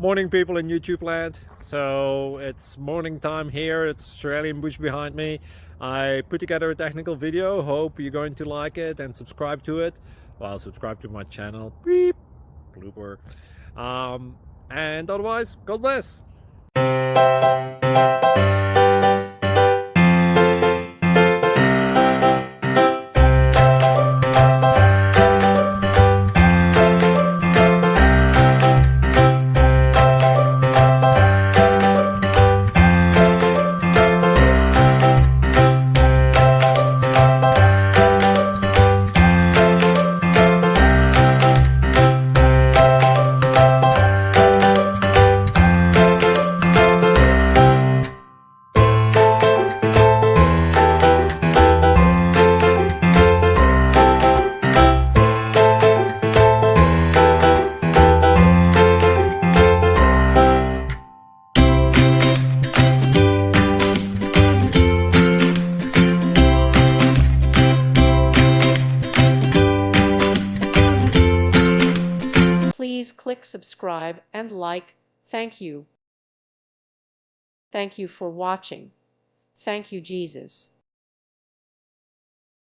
Morning, people in YouTube land. So it's morning time here. It's Australian bush behind me. I put together a technical video. Hope you're going to like it and subscribe to it. Well, subscribe to my channel. Beep. Blooper. And otherwise, God bless. Please click subscribe and like. Thank you. Thank you for watching. Thank you, Jesus.